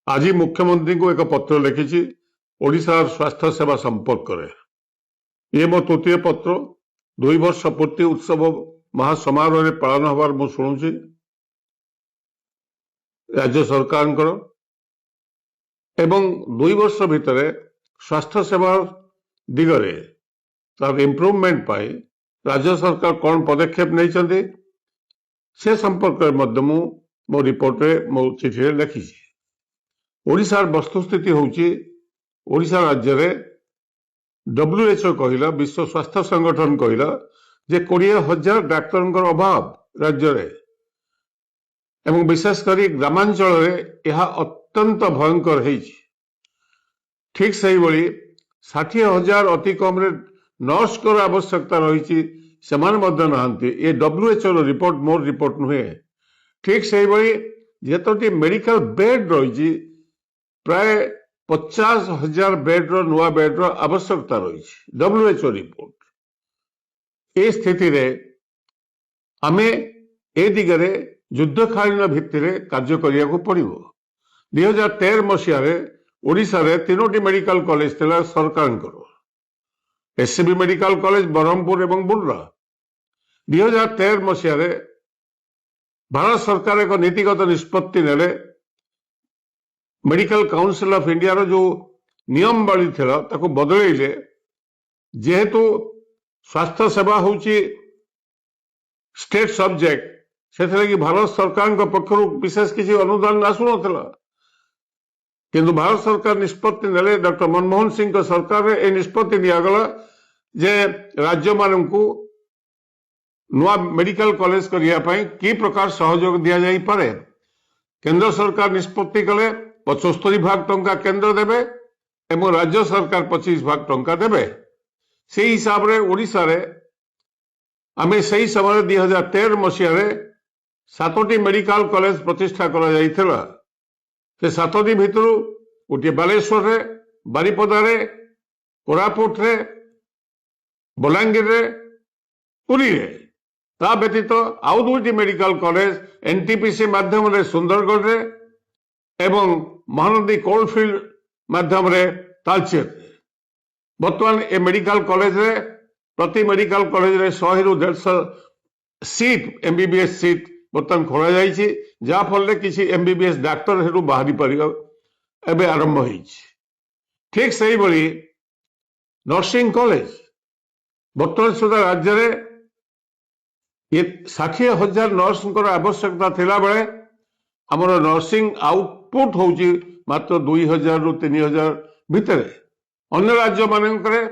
आज मुख्यमंत्री को एक पत्र लिखी ओडिशार स्वास्थ्य सेवा संपर्क में। ये मो तृतीय पत्र 2 वर्ष पूर्ति उत्सव महासमारोह पालन हबार मु शुणुची राज्य सरकार एवं 2 वर्ष भितर स्वास्थ्य सेवा दिगरे तार इम्प्रूवमेंट पाई राज्य सरकार कौन पदक्षेप नहीं से संपर्क में मो रिपोर्ट मो चिठी लिखी। ओडिशार वस्तुस्थिति होची ओडिशा राज्य रे WHO कहला विश्व स्वास्थ्य संगठन कहला जे 20,000 डाक्तर अभाव राज्य रे एवं विशेषकर ग्रामांचल रे यह अत्यंत भयंकर है। ठीक सही भली 60,000 अति कम रे नर्स को आवश्यकता रही ये WHO रिपोर्ट मोर रिपोर्ट नुहे। ठीक सही भली जेतोटी मेडिकल बेड रही प्राय 50,000 बेड नुआ बेड आवश्यकता रही WHO रिपोर्ट। ए स्थिति रे आमे ए दिगरे युद्धकालीन भित्तिरे कार्य करिया को पड़िबो। 2013 मसीह रे ओडिशा रे 3टी मेडिकल कॉलेज थिला सरकारंकर एससीबी मेडिकल कॉलेज बरहमपुर एवं बुर्ला। 2013 मसीह रे भारत सरकार एक नीतिगत निष्पत्ति नेले मेडिकल काउंसिल ऑफ इंडिया रो जो नियम बाली थिला ताको बदलैले जेहेतु स्वास्थ्य सेवा होची स्टेट सब्जेक्ट से कि भारत सरकार को पक्षर विशेष किसी अनुदान आसु नथिला किंतु भारत सरकार निष्पत्ति नेले डॉक्टर मनमोहन सिंह को सरकार ए निष्पत्ति नियागला जे राज्य माननकु नुआ मेडिकल कॉलेज करिया पई की प्रकार सहयोग दिया जाई पारे। केंद्र सरकार निष्पत्ति कले 75 भाग टंका केंद्र देवे एवं राज्य सरकार 25 भाग टंका देवे। से हिसाब रे ओडिशा रे आमे सही समय 2013 मसीह रे 7टी मेडिकल कॉलेज प्रतिष्ठा करा जाइथिला। से 7टी भितरु गोटे बालेश्वर रे, बारिपदा रे, कोरापुट रे, बलांगीर रे, पुरी रे। ता व्यतीत आउ 2टी मेडिकल कॉलेज एनटीपीसी माध्यम रे सुंदरगढ़ रे एवं महानदी कोलफील्ड माध्यम रे तालचेर। बर्तमान ए मेडिकल कॉलेज रे प्रति मेडिकल कॉलेज रे 100 रु 150 सीट एमबीबीएस सीट बर्तमान खोला जाइछि जा फल किसी एमबीबीएस डाक्टर हेरु बाहरी परियो एबे आरंभ होइछि। ठीक सही भली नर्सिंग कॉलेज बर्तमान सुधा राज्य रे ये 60,000 नर्स आवश्यकता थिला बेले हमर नर्सिंग आउटपुट होची मात्र 2,000 रु 3,000 भितर। अन्य राज्य मानकरे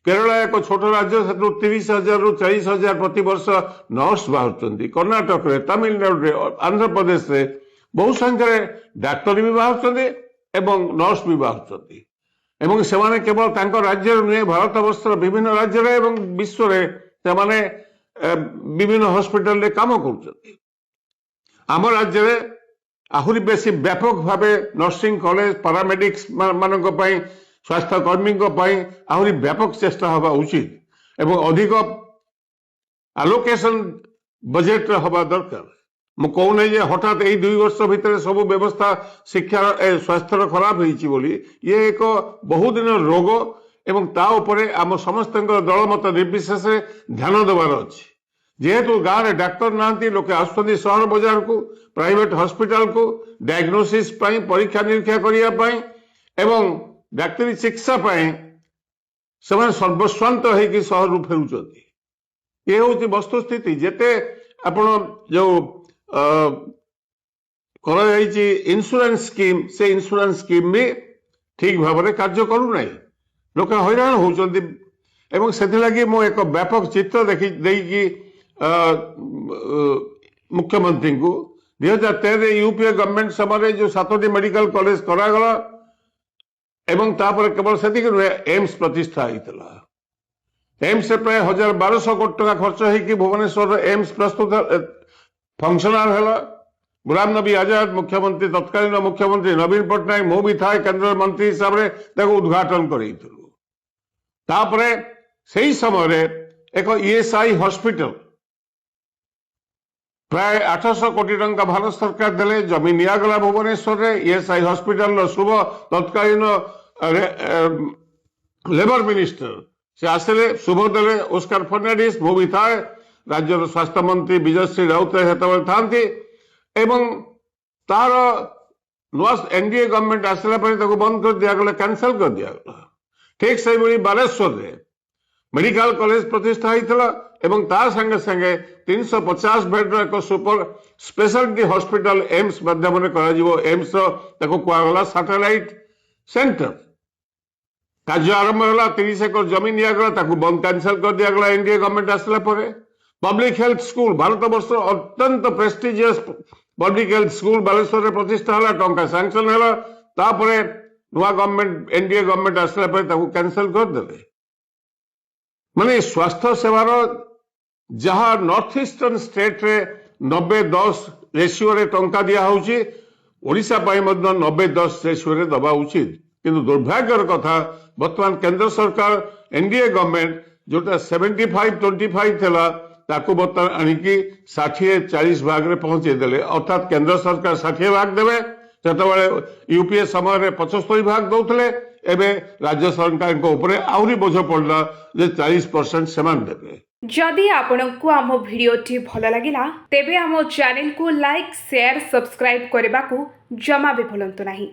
केरला एक छोट राज्य 30,000 रु 40,000 प्रति वर्ष नर्स बाहर। कर्णाटक रे, तमिलनाडु रे, आंध्र प्रदेश रे बहु संख्या डाक्तर भी बाहर एवं नर्स भी बाहर एवं सेमाने केवल तांको राज्य नुहे भारत वर्षर विभिन्न राज्य रे एवं विश्व रे सेमाने विभिन्न हॉस्पिटल रे काम करछथि। आम राज्य रे आहुरी बेसी व्यापक भावे नर्सिंग कॉलेज पारामेडिक्स मानक पई स्वास्थ्य कर्मी आहुरी व्यापक चेष्टा हवा उचित एवं अधिक आलोकेशन बजेट हवा दरकार। मु कहूना जे हठात यही 2 वर्ष भितर सब व्यवस्था शिक्षा स्वास्थ्य खराब होईची बोली ये एक बहुदिन रोग एवं ता उपरे आम समस्त दलमत निर्विशेष ध्यान देवार अच्छी। जेहेतु गाँव में डाक्तर नांती लोके आसुछंती सहर बजार को प्राइवेट हॉस्पिटल को डायग्नोसिस पई परीक्षा निरीक्षा करिया पई एवं डाक्तरी चिकित्सा पई से सर्वस्वांत होगी सहर रु फेरुचंती। ये हूँ वस्तुस्थिति। जेते आपण जो इंश्योरेंस स्कीम से इंश्योरेंस स्कीम भी ठीक भाव में कार्य करूना लोक हैरान होउचंती एवं से मो एक व्यापक चित्र देखी मुख्यमंत्री को 2013 यूपीए गवर्नमेंट समय जो 7टी मेडिकल कॉलेज करागला एवं तापर केवल से नुहे एम्स प्रतिष्ठा होता। एम्स से प्राय 1,200 कोटी टका खर्च होगी भुवनेश्वर एम्स प्रस्तुत फंक्शनल है। गुलाम नबी आजाद मुख्यमंत्री तत्कालीन मुख्यमंत्री नवीन पट्टनायक मु भी था केंद्र मंत्री हिसाब से उद्घाटन कर समय एक ईएसआई हॉस्पिटल प्राय 800 कोटी टंका भारत सरकार देले जमी निगला भुवनेश्वर ईएसआई हॉस्पिटल शुभ तत्कालीन लेबर मिनिस्टर से आसले शुभ देले ओस्कार फर्नांडिस मु भी थाए राज्य स्वास्थ्य मंत्री विजयश्री राउत था एवं तार नुआ एनडीए गवर्नमेंट आसला बंद कर दिगला कैंसल कर दिगला ठीक से भाई बालेश्वर मेडिकल कॉलेज प्रतिष्ठा होता एवं तार संगे संगे 350 बेड्र एक सुपर स्पेशलिटी हॉस्पिटल एम्स माध्यम एम्स कहला सैटेलाइट सेंटर कार्य आरंभ है 30 एकर जमी निगला बंद कैंसल कर दिगला एनडीए गवर्नमेंट आसला पब्लिक हेल्थ स्कूल भारत वर्ष अत्यंत prestigious public health school Baleshwar प्रतिष्ठा है टंका सैंक्शन है नुआ गवर्नमेंट एनडीए गवर्नमेंट आसला कैंसल करदे माने स्वास्थ्य सेवार जहाँ नॉर्थ ईस्टर्न स्टेट रे 90-10 रेशियो रे टंका दिया होची ओडिशा पाई मध्य 90-10 रेशियो रे दबा उचित किंतु दुर्भाग्यर कथा वर्तमान केंद्र सरकार एनडीए गवर्नमेंट जोटा 75-25 थिला ताकू बर्तमान आणिकी 60-40 भाग रे पहुंचे देले अर्थात केंद्र सरकार 60 भाग देवे सेतबेले यूपीए समय रे 75 भाग दउथले एबे राज्य सरकार को ऊपर आउरी बोझ पड़ला जे 40% समान देवे। जदि आपनकु आम भिडियोटी भल लागिला तेबे आम चैनल को लाइक शेयर सब्सक्राइब करने को जमा भी भूलंतु नहीं।